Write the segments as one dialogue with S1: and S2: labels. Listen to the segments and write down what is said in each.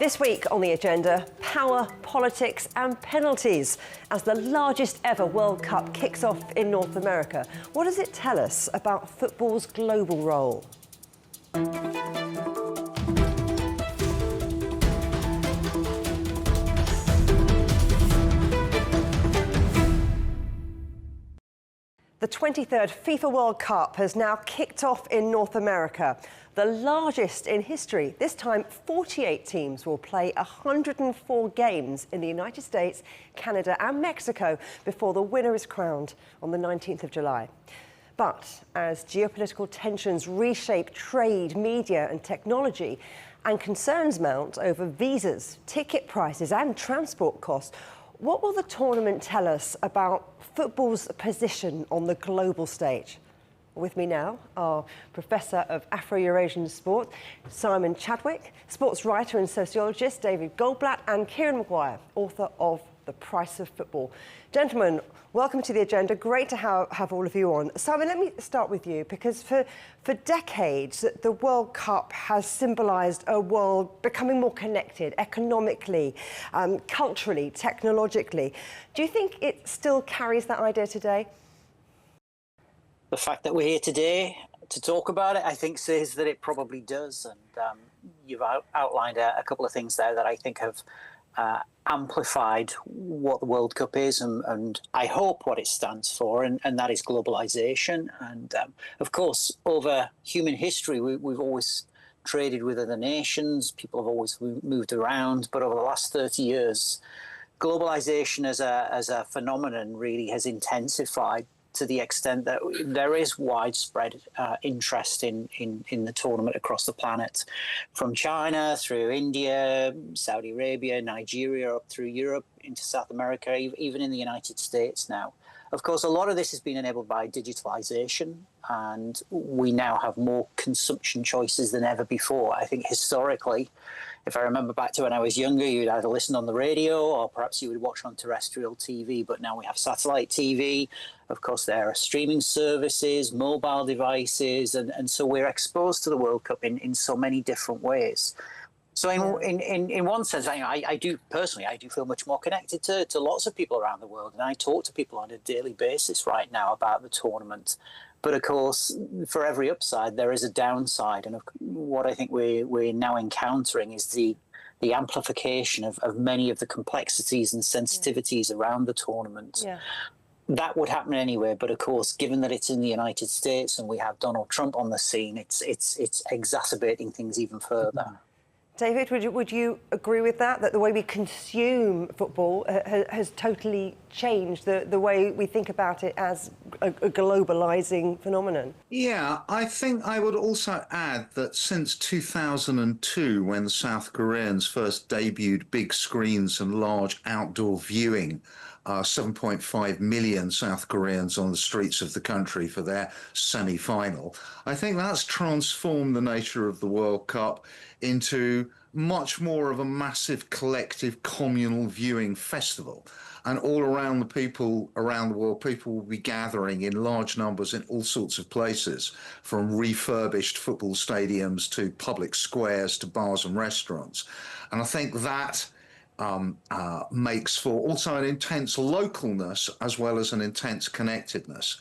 S1: This week on the agenda, power, politics and penalties as the largest ever World Cup kicks off in North America. What does it tell us about football's global role? The 23rd FIFA World Cup has now kicked off in North America, the largest in history. This time, 48 teams will play 104 games in the United States, Canada and Mexico before the winner is crowned on the 19th of July. But as geopolitical tensions reshape trade, media and technology, and concerns mount over visas, ticket prices and transport costs, what will the tournament tell us about football's position on the global stage? With me now are Professor of Afro-Eurasian Sport, Simon Chadwick, sports writer and sociologist, David Goldblatt, and Kieran Maguire, author of The Price of Football. Gentlemen, welcome to the agenda. Great to have all of you on. Simon, let me start with you, because for decades, the World Cup has symbolised a world becoming more connected economically, culturally, technologically. Do you think it still carries that idea today?
S2: The fact that we're here today to talk about it, I think, says that it probably does. And you've outlined a couple of things there that I think have amplified what the World Cup is and I hope what it stands for, and that is globalization. And of course, over human history, we've always traded with other nations. People have always moved around. But over the last 30 years, globalization as a phenomenon really has intensified to the extent that there is widespread interest in the tournament across the planet, from China through India, Saudi Arabia, Nigeria, up through Europe, into South America, even in the United States now. Of course, a lot of this has been enabled by digitalization, and we now have more consumption choices than ever before. I think historically, if I remember back to when I was younger, you'd either listen on the radio or perhaps you would watch on terrestrial TV, but now we have satellite TV. Of course, there are streaming services, mobile devices, and so we're exposed to the World Cup in so many different ways. So in one sense, I do personally feel much more connected to lots of people around the world, and I talk to people on a daily basis right now about the tournament. But of course, for every upside, there is a downside. And what I think we're now encountering is the amplification of many of the complexities and sensitivities around the tournament. Yeah. That would happen anywhere. But of course, given that it's in the United States and we have Donald Trump on the scene, it's exacerbating things even further. Mm-hmm.
S1: David, would you agree with that the way we consume football has totally changed the way we think about it as a globalising phenomenon?
S3: Yeah, I think I would also add that since 2002, when the South Koreans first debuted big screens and large outdoor viewing, 7.5 million South Koreans on the streets of the country for their semi-final. I think that's transformed the nature of the World Cup into much more of a massive collective communal viewing festival. And all around the people around the world, people will be gathering in large numbers in all sorts of places, from refurbished football stadiums to public squares to bars and restaurants. And I think that makes for also an intense localness as well as an intense connectedness.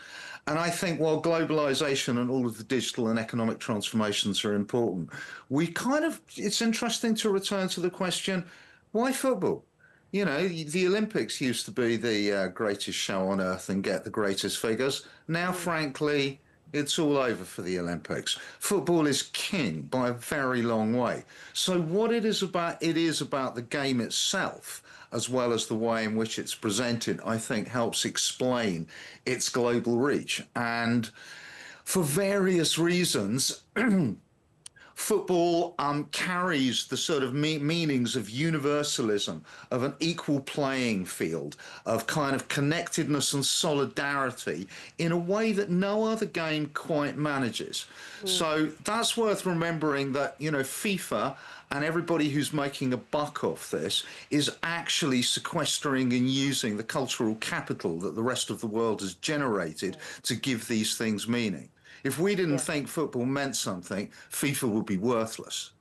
S3: And I think while globalization and all of the digital and economic transformations are important, it's interesting to return to the question, why football? You know, the Olympics used to be the greatest show on earth and get the greatest figures. Now, frankly, it's all over for the Olympics. Football is king by a very long way. So what it is about the game itself, as well as the way in which it's presented, I think helps explain its global reach. And for various reasons, football carries the sort of meanings of universalism, of an equal playing field, of kind of connectedness and solidarity in a way that no other game quite manages. So that's worth remembering, that, you know, FIFA and everybody who's making a buck off this is actually sequestering and using the cultural capital that the rest of the world has generated to give these things meaning. If we didn't think football meant something, FIFA would be worthless.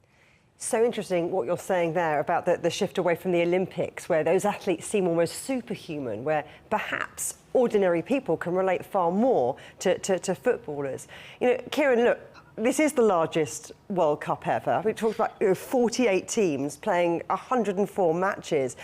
S1: So interesting what you're saying there about the shift away from the Olympics, where those athletes seem almost superhuman, where perhaps ordinary people can relate far more to footballers. You know, Kieran, look, this is the largest World Cup ever. We talked about 48 teams playing 104 matches.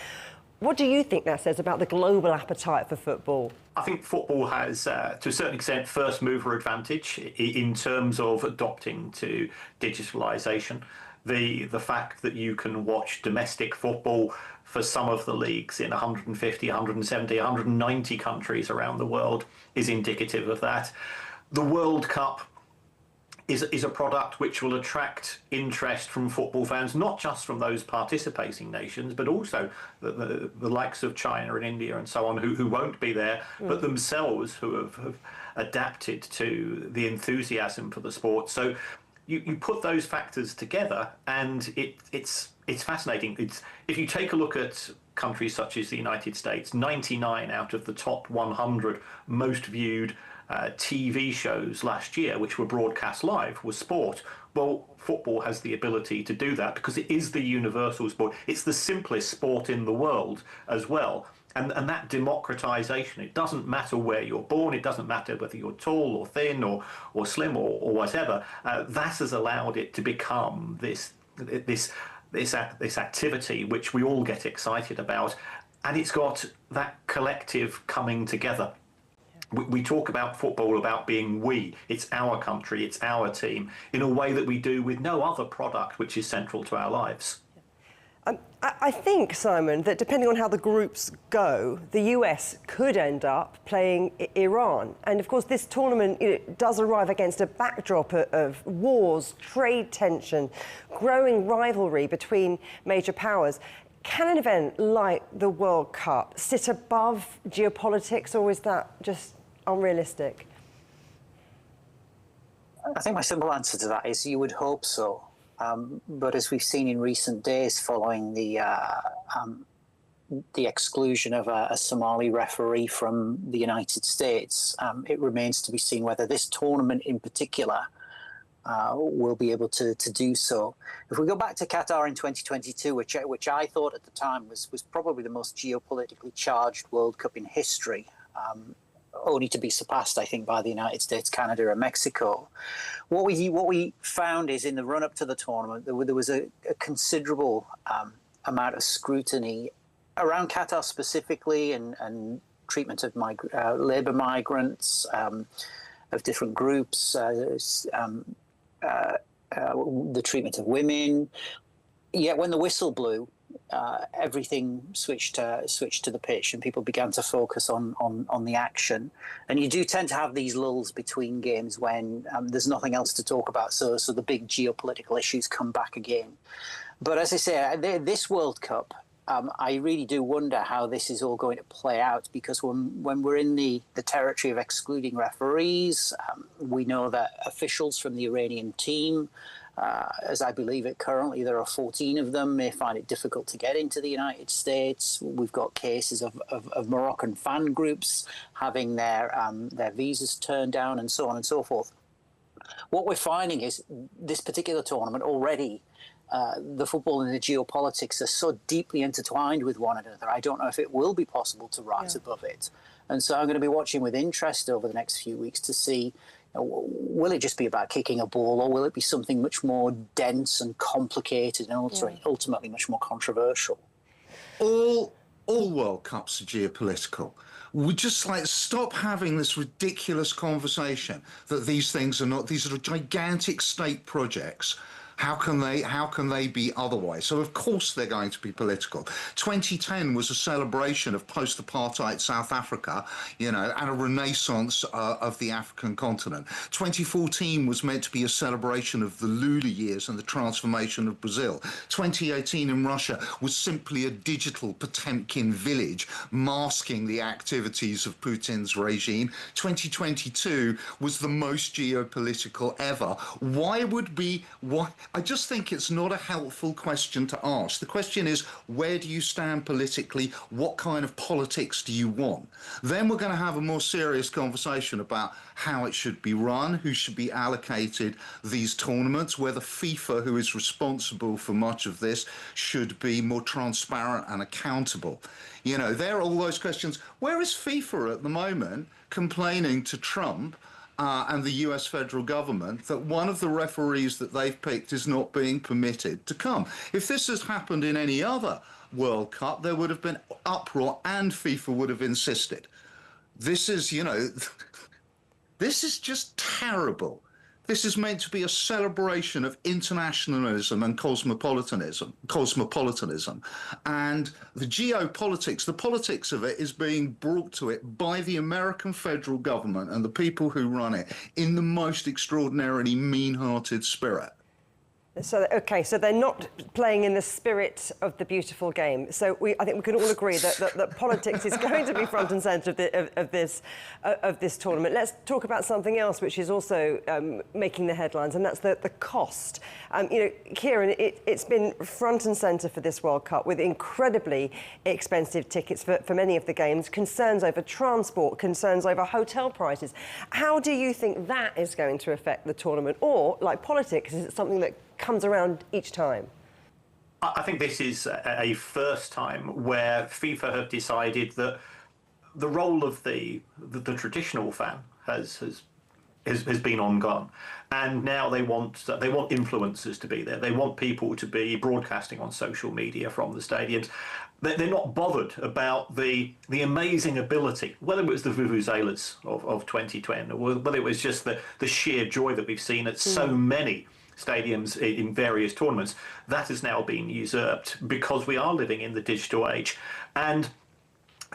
S1: What do you think that says about the global appetite for football?
S4: I think football has, to a certain extent, first mover advantage in terms of adopting to digitalisation. The fact that you can watch domestic football for some of the leagues in 150, 170, 190 countries around the world is indicative of that. The World Cup is a product which will attract interest from football fans, not just from those participating nations, but also the likes of China and India and so on, who won't be there, but themselves who have adapted to the enthusiasm for the sport. So you put those factors together, and it's fascinating. If you take a look at countries such as the United States, 99 out of the top 100 most viewed TV shows last year, which were broadcast live, was sport. Well, football has the ability to do that because it is the universal sport. It's the simplest sport in the world as well. And that democratization, it doesn't matter where you're born, it doesn't matter whether you're tall or thin or slim or whatever, that has allowed it to become this activity which we all get excited about, and it's got that collective coming together. We talk about football about being we. It's our country, it's our team, in a way that we do with no other product which is central to our lives.
S1: I think, Simon, that depending on how the groups go, the US could end up playing Iran. And of course, this tournament does arrive against a backdrop of wars, trade tension, growing rivalry between major powers. Can an event like the World Cup sit above geopolitics, or is that just unrealistic?
S2: I think my simple answer to that is you would hope so. But as we've seen in recent days, following the exclusion of a Somali referee from the United States, it remains to be seen whether this tournament in particular will be able to do so. If we go back to Qatar in 2022, which I thought at the time was probably the most geopolitically charged World Cup in history, only to be surpassed, I think, by the United States, Canada, and Mexico. What we found is in the run-up to the tournament, there was a considerable amount of scrutiny around Qatar specifically, and treatment of labour migrants, of different groups, the treatment of women. Yet when the whistle blew, everything switched to the pitch, and people began to focus on the action. And you do tend to have these lulls between games when there's nothing else to talk about, so the big geopolitical issues come back again. But as I say, this World Cup, I really do wonder how this is all going to play out, because when we're in the territory of excluding referees, we know that officials from the Iranian team, as I believe it currently, there are 14 of them, may find it difficult to get into the United States. We've got cases of Moroccan fan groups having their visas turned down, and so on and so forth. What we're finding is this particular tournament already, the football and the geopolitics are so deeply intertwined with one another. I don't know if it will be possible to rise above it. And so I'm going to be watching with interest over the next few weeks to see, will it just be about kicking a ball, or will it be something much more dense and complicated and ultimately much more controversial?
S3: All World Cups are geopolitical. We just stop having this ridiculous conversation that these things are not. These are gigantic state projects. How can they be otherwise? So of course they're going to be political. 2010 was a celebration of post-apartheid South Africa, and a renaissance of the African continent. 2014 was meant to be a celebration of the Lula years and the transformation of Brazil. 2018 in Russia was simply a digital Potemkin village masking the activities of Putin's regime. 2022 was the most geopolitical ever. I just think it's not a helpful question to ask. The question is, where do you stand politically? What kind of politics do you want? Then we're going to have a more serious conversation about how it should be run, who should be allocated these tournaments, whether FIFA, who is responsible for much of this, should be more transparent and accountable. You know, there are all those questions. Where is FIFA at the moment complaining to Trump and the US federal government that one of the referees that they've picked is not being permitted to come? If this has happened in any other World Cup, there would have been uproar and FIFA would have insisted. This is, you know, this is just terrible. This is meant to be a celebration of internationalism and cosmopolitanism, and the geopolitics, the politics of it is being brought to it by the American federal government and the people who run it in the most extraordinarily mean-hearted spirit.
S1: So, okay, so they're not playing in the spirit of the beautiful game. So I think we can all agree that politics is going to be front and centre of this tournament. Let's talk about something else which is also making the headlines, and that's the cost. You know, Kieran, it's been front and centre for this World Cup with incredibly expensive tickets for many of the games, concerns over transport, concerns over hotel prices. How do you think that is going to affect the tournament? Or, like politics, is it something that comes around each time?
S4: I think this is a first time where FIFA have decided that the role of the traditional fan has been gone, and now they want influencers to be there. They want people to be broadcasting on social media from the stadiums. They're not bothered about the amazing ability, whether it was the vuvuzelas of 2020, or whether it was just the sheer joy that we've seen at so many stadiums in various tournaments. That has now been usurped because we are living in the digital age. And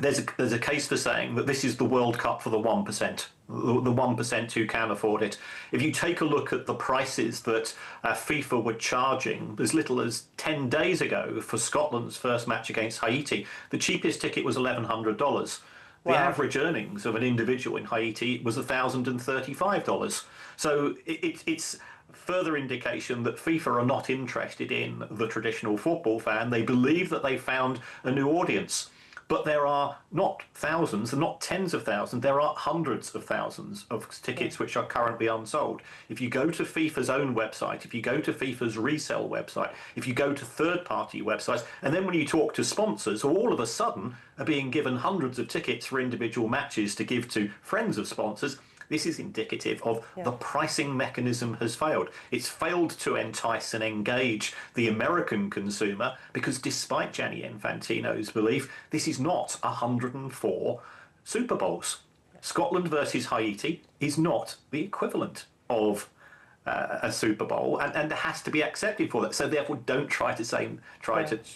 S4: there's a case for saying that this is the World Cup for the 1%, the 1% who can afford it. If you take a look at the prices that FIFA were charging as little as 10 days ago for Scotland's first match against Haiti, the cheapest ticket was $1,100. The average earnings of an individual in Haiti was $1,035. So it's further indication that FIFA are not interested in the traditional football fan. They believe that they found a new audience. But there are not thousands and not tens of thousands, there are hundreds of thousands of tickets which are currently unsold. If you go to FIFA's own website, if you go to FIFA's resale website, if you go to third-party websites, and then when you talk to sponsors who all of a sudden are being given hundreds of tickets for individual matches to give to friends of sponsors, this is indicative of the pricing mechanism has failed. It's failed to entice and engage the American consumer because despite Gianni Infantino's belief, this is not 104 Super Bowls. Scotland versus Haiti is not the equivalent of a Super Bowl and has to be accepted for that. So therefore don't try to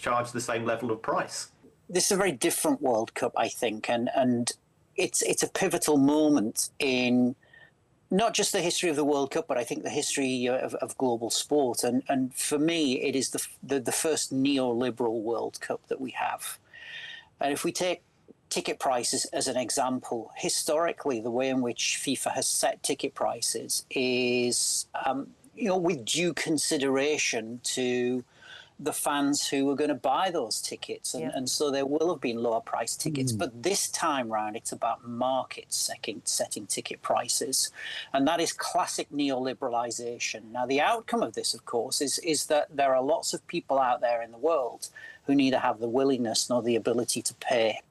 S4: charge the same level of price.
S2: This is a very different World Cup, I think, and it's a pivotal moment in not just the history of the World Cup, but I think the history of global sport. And for me, it is the first neoliberal World Cup that we have. And if we take ticket prices as an example, historically, the way in which FIFA has set ticket prices is, with due consideration to the fans who were going to buy those tickets. And so there will have been lower price tickets. But this time round, it's about markets setting ticket prices. And that is classic neoliberalization. Now, the outcome of this, of course, is that there are lots of people out there in the world who neither have the willingness nor the ability to pay.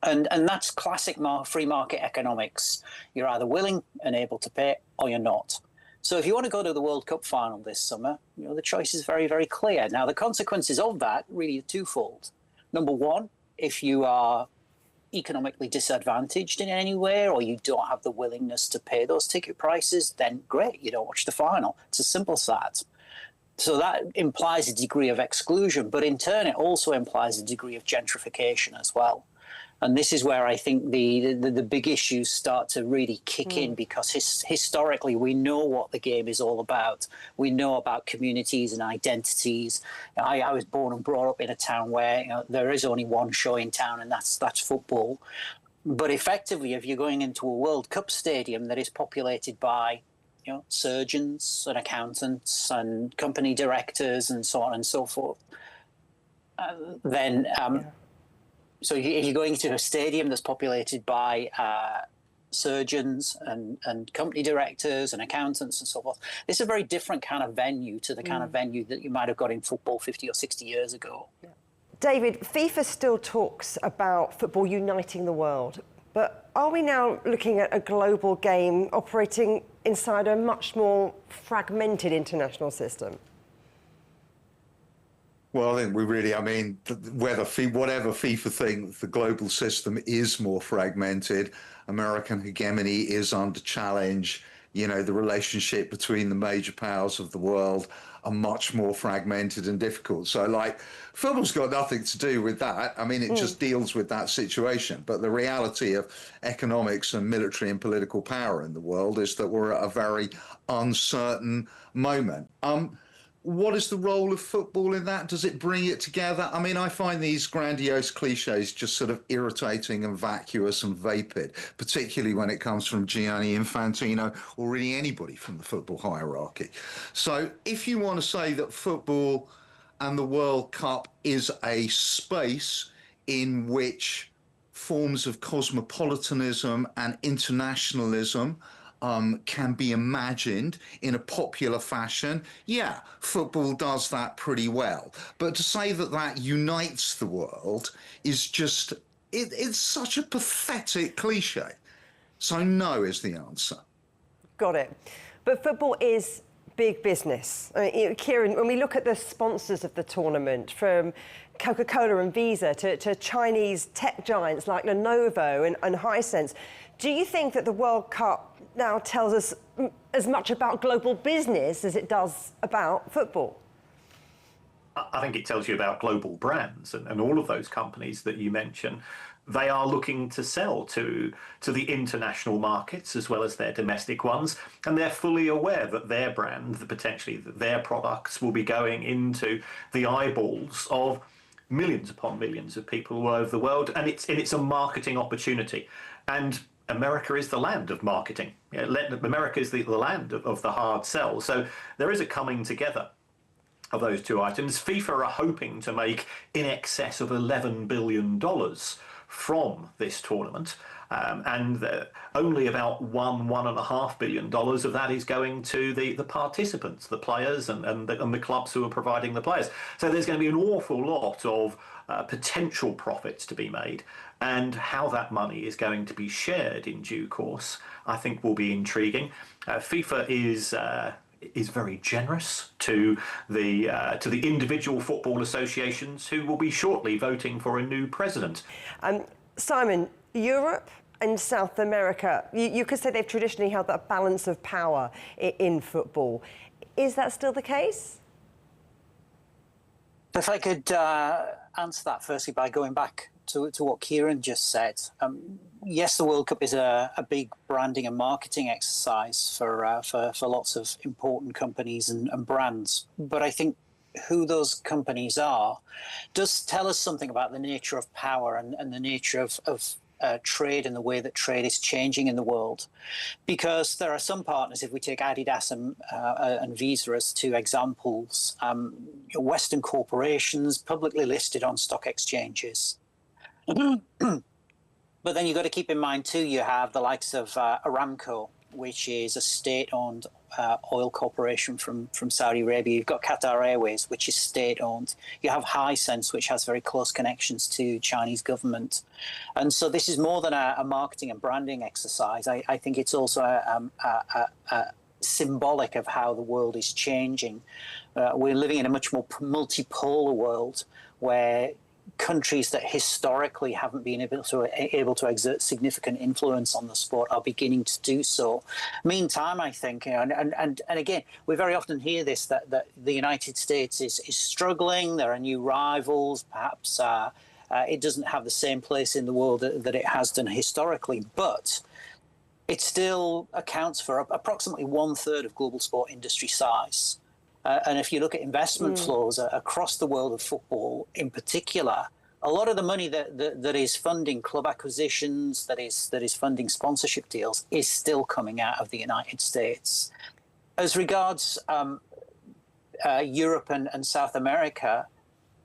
S2: And that's classic free market economics. You're either willing and able to pay or you're not. So if you want to go to the World Cup final this summer, the choice is very, very clear. Now, the consequences of that really are twofold. Number one, if you are economically disadvantaged in any way or you don't have the willingness to pay those ticket prices, then great, you don't watch the final. It's as simple as that. So that implies a degree of exclusion, but in turn, it also implies a degree of gentrification as well. And this is where I think the big issues start to really kick in, because historically we know what the game is all about. We know about communities and identities. I was born and brought up in a town where there is only one show in town, and that's football. But effectively, if you're going into a World Cup stadium that is populated by surgeons and accountants and company directors and so on and so forth, then so you're going to a stadium that's populated by surgeons and company directors and accountants and so forth. This is a very different kind of venue to the kind of venue that you might have got in football 50 or 60 years ago.
S1: Yeah. David, FIFA still talks about football uniting the world, but are we now looking at a global game operating inside a much more fragmented international system?
S3: Well, I think whatever FIFA thinks, the global system is more fragmented. American hegemony is under challenge. The relationship between the major powers of the world are much more fragmented and difficult. So, football's got nothing to do with that. It just deals with that situation. But the reality of economics and military and political power in the world is that we're at a very uncertain moment. What is the role of football in that? Does it bring it together? I find these grandiose cliches just sort of irritating and vacuous and vapid, particularly when it comes from Gianni Infantino or really anybody from the football hierarchy. So if you want to say that football and the World Cup is a space in which forms of cosmopolitanism and internationalism can be imagined in a popular fashion, yeah, football does that pretty well. But to say that that unites the world is just, it's such a pathetic cliche. So no is the answer.
S1: Got it. But football is big business. Kieran, when we look at the sponsors of the tournament, from Coca-Cola and Visa to Chinese tech giants like Lenovo and Hisense, do you think that the World Cup now tells us as much about global business as it does about football?
S4: I think it tells you about global brands and all of those companies that you mention. They are looking to sell to the international markets as well as their domestic ones, and they're fully aware that their brand, potentially their products, will be going into the eyeballs of millions upon millions of people all over the world, and it's a marketing opportunity. And America is the land of marketing. America is the land of the hard sell. So there is a coming together of those two items. FIFA are hoping to make in excess of $11 billion from this tournament, and only about $1.5 billion of that is going to the participants, the players and the clubs who are providing the players. So there's going to be an awful lot of potential profits to be made, and how that money is going to be shared in due course, I think, will be intriguing. FIFA is very generous to the individual football associations who will be shortly voting for a new president.
S1: Simon, Europe and South America, you could say they've traditionally held that balance of power in football. Is that still the case?
S2: If I could answer that firstly by going back to what Kieran just said. Yes, the World Cup is a big branding and marketing exercise for lots of important companies and brands. But I think who those companies are does tell us something about the nature of power and the nature of trade and the way that trade is changing in the world. Because there are some partners, if we take Adidas and Visa as two examples, Western corporations publicly listed on stock exchanges. But then you've got to keep in mind too, you have the likes of Aramco, which is a state-owned oil corporation from Saudi Arabia. You've got Qatar Airways, which is state-owned. You have Hisense, which has very close connections to Chinese government. And so this is more than a marketing and branding exercise. I think it's also symbolic of how the world is changing. We're living in a much more multipolar world where countries that historically haven't been able to exert significant influence on the sport are beginning to do so. Meantime, I think, and again, we very often hear this, that the United States is struggling. There are new rivals. Perhaps it doesn't have the same place in the world that it has done historically, but it still accounts for approximately 1/3 of global sport industry size. And if you look at investment flows across the world of football in particular, a lot of the money that is funding club acquisitions, that is funding sponsorship deals, is still coming out of the United States. As regards Europe and South America,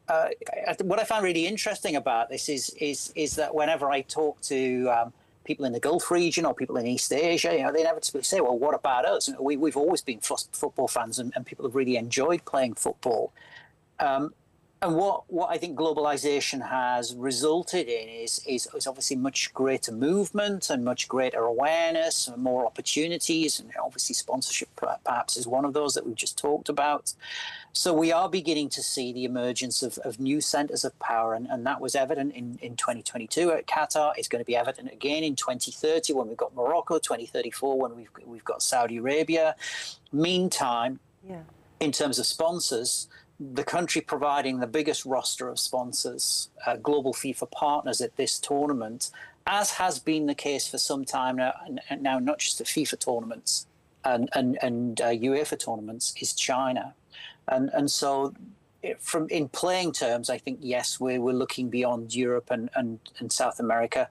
S2: what I find really interesting about this is that whenever I talk to people in the Gulf region or people in East Asia, they inevitably say, "Well, what about us? We've always been football fans, and people have really enjoyed playing football." And what I think globalization has resulted in is obviously much greater movement and much greater awareness and more opportunities. And obviously sponsorship perhaps is one of those that we've just talked about. So we are beginning to see the emergence of new centers of power. And that was evident in 2022 at Qatar. It's going to be evident again in 2030 when we've got Morocco, 2034 when we've got Saudi Arabia. Meantime, in terms of sponsors, the country providing the biggest roster of sponsors, global FIFA partners at this tournament, as has been the case for some time now not just the FIFA tournaments and UEFA tournaments, is China. And so in playing terms, I think, yes, we're looking beyond Europe and South America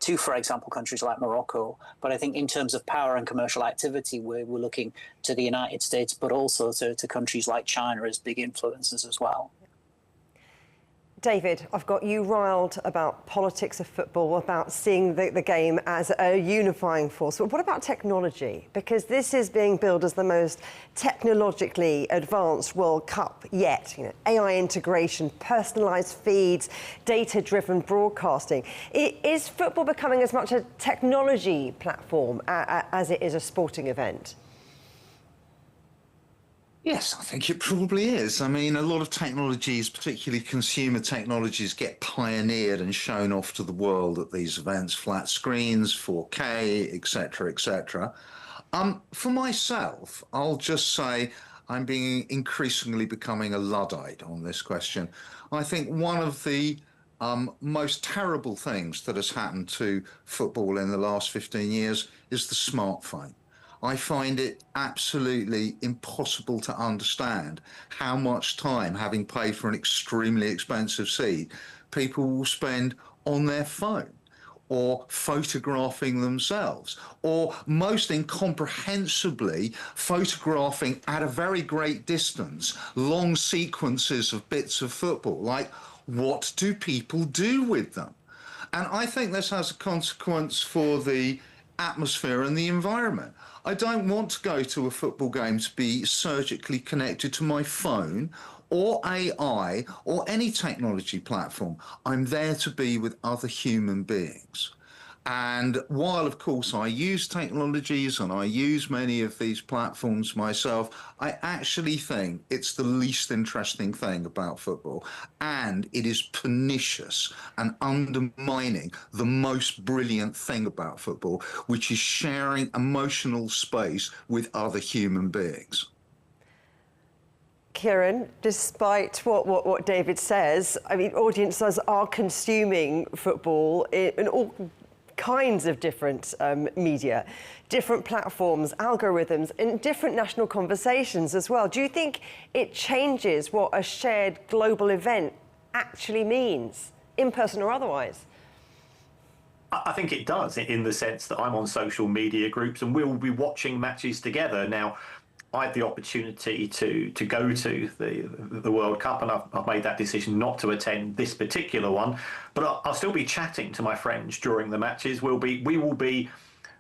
S2: to, for example, countries like Morocco. But I think in terms of power and commercial activity, we're looking to the United States, but also to countries like China as big influencers as well.
S1: David, I've got you riled about politics of football, about seeing the game as a unifying force. But what about technology? Because this is being billed as the most technologically advanced World Cup yet. AI integration, personalised feeds, data-driven broadcasting. Is football becoming as much a technology platform as it is a sporting event?
S3: Yes, I think it probably is. I mean, a lot of technologies, particularly consumer technologies, get pioneered and shown off to the world at these events, flat screens, 4K, etc., etc. For myself, I'll just say I'm increasingly becoming a Luddite on this question. I think one of the most terrible things that has happened to football in the last 15 years is the smartphone. I find it absolutely impossible to understand how much time, having paid for an extremely expensive seat, people will spend on their phone or photographing themselves, or most incomprehensibly, photographing at a very great distance long sequences of bits of football. Like, what do people do with them? And I think this has a consequence for the atmosphere and the environment. I don't want to go to a football game to be surgically connected to my phone or AI or any technology platform. I'm there to be with other human beings. And while, of course, I use technologies and I use many of these platforms myself, I actually think it's the least interesting thing about football. And it is pernicious and undermining the most brilliant thing about football, which is sharing emotional space with other human beings.
S1: Kieran, despite what David says, I mean, audiences are consuming football in all kinds of different media, different platforms, algorithms, and different national conversations as well. Do you think it changes what a shared global event actually means, in person or otherwise?
S4: I think it does, in the sense that I'm on social media groups and we'll be watching matches together. Now, I had the opportunity to go to the World Cup, and I've made that decision not to attend this particular one. But I'll still be chatting to my friends during the matches. We'll be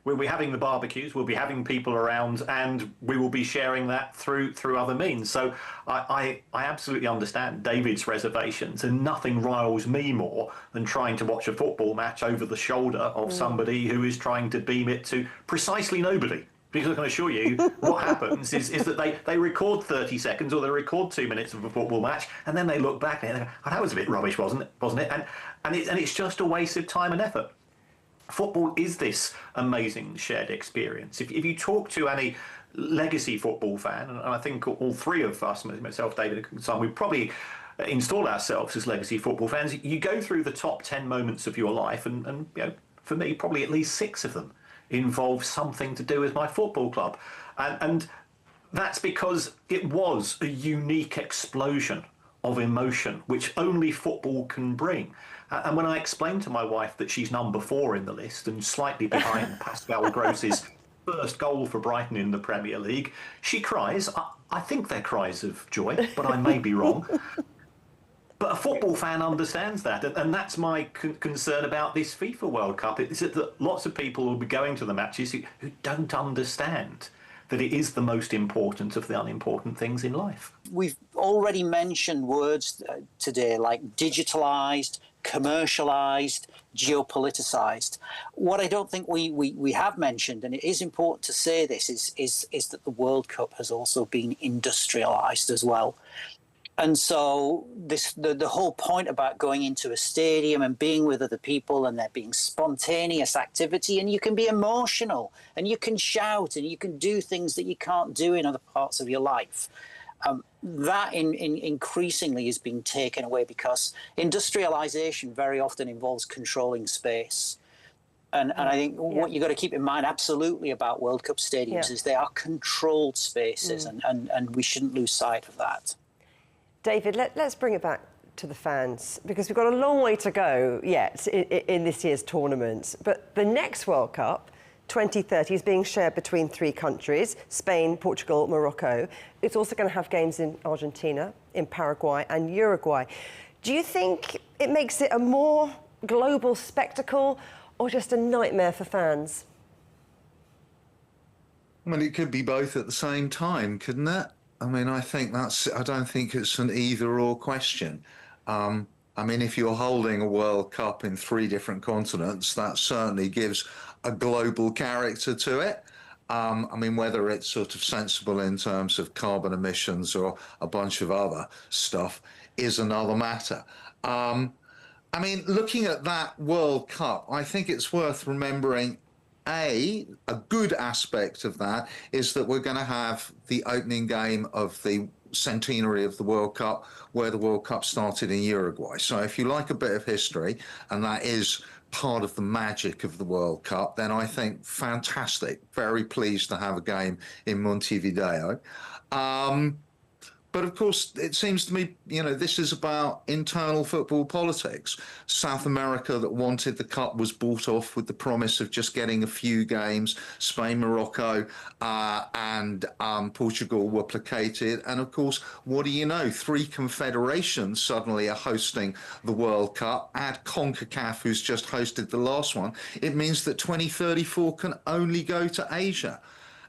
S4: having the barbecues. We'll be having people around, and we will be sharing that through other means. So I absolutely understand David's reservations, and nothing riles me more than trying to watch a football match over the shoulder of somebody who is trying to beam it to precisely nobody. Because I can assure you, what happens is that they record 30 seconds or they record 2 minutes of a football match, and then they look back and they go, "Oh, that was a bit rubbish, wasn't it?" And it's just a waste of time and effort. Football is this amazing shared experience. If you talk to any legacy football fan, and I think all three of us, myself, David, and Simon, we probably install ourselves as legacy football fans. You go through the top 10 moments of your life, and for me, probably at least 6 of them involve something to do with my football club. And that's because it was a unique explosion of emotion, which only football can bring. And when I explained to my wife that she's number 4 in the list and slightly behind Pascal Gross's first goal for Brighton in the Premier League, she cries. I think they're cries of joy, but I may be wrong. But a football fan understands that, and that's my concern about this FIFA World Cup. Is that lots of people will be going to the matches who don't understand that it is the most important of the unimportant things in life.
S2: We've already mentioned words today like digitalised, commercialised, geopoliticised. What I don't think we have mentioned, and it is important to say this, is that the World Cup has also been industrialised as well. And so the whole point about going into a stadium and being with other people and there being spontaneous activity, and you can be emotional and you can shout and you can do things that you can't do in other parts of your life. That increasingly is being taken away because industrialization very often involves controlling space. And I think what you've got to keep in mind absolutely about World Cup stadiums is they are controlled spaces and we shouldn't lose sight of that.
S1: David, let's bring it back to the fans because we've got a long way to go yet in this year's tournament. But the next World Cup, 2030, is being shared between 3 countries, Spain, Portugal, Morocco. It's also going to have games in Argentina, in Paraguay and Uruguay. Do you think it makes it a more global spectacle or just a nightmare for fans?
S3: I mean, it could be both at the same time, couldn't it? I mean, I don't think it's an either-or question. I mean, if you're holding a World Cup in 3 different continents, that certainly gives a global character to it. I mean, whether it's sort of sensible in terms of carbon emissions or a bunch of other stuff is another matter. I mean, looking at that World Cup, I think it's worth remembering a good aspect of that is that we're going to have the opening game of the centenary of the World Cup, where the World Cup started in Uruguay. So if you like a bit of history, and that is part of the magic of the World Cup, then I think fantastic. Very pleased to have a game in Montevideo. But of course, it seems to me, you know, this is about internal football politics. South America that wanted the cup was bought off with the promise of just getting a few games. Spain, Morocco, and Portugal were placated. And of course, what do you know? 3 confederations suddenly are hosting the World Cup. Add CONCACAF, who's just hosted the last one. It means that 2034 can only go to Asia.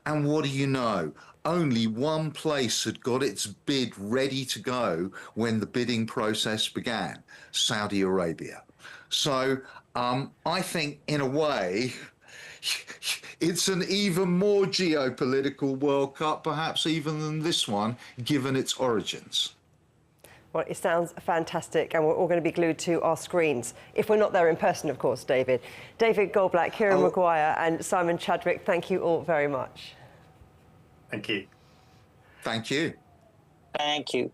S3: And what do you know? Only one place had got its bid ready to go when the bidding process began, Saudi Arabia. So I think, in a way, it's an even more geopolitical World Cup, perhaps even than this one, given its origins.
S1: Well, it sounds fantastic, and we're all going to be glued to our screens, if we're not there in person, of course, David. David Goldblatt, Kieran Maguire and Simon Chadwick, thank you all very much.
S4: Thank you.
S3: Thank you.
S2: Thank you.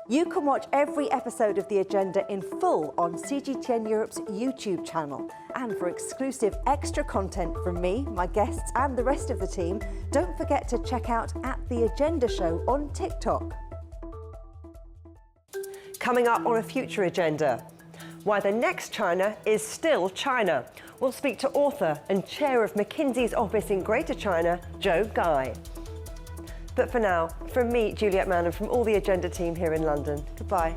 S5: You can watch every episode of The Agenda in full on CGTN Europe's YouTube channel. And for exclusive extra content from me, my guests and the rest of the team, don't forget to check out @The Agenda Show on TikTok.
S1: Coming up on a future agenda, why the next China is still China. We'll speak to author and chair of McKinsey's office in Greater China, Joe Guy. But for now, from me, Juliet Mann, and from all the Agenda team here in London, goodbye.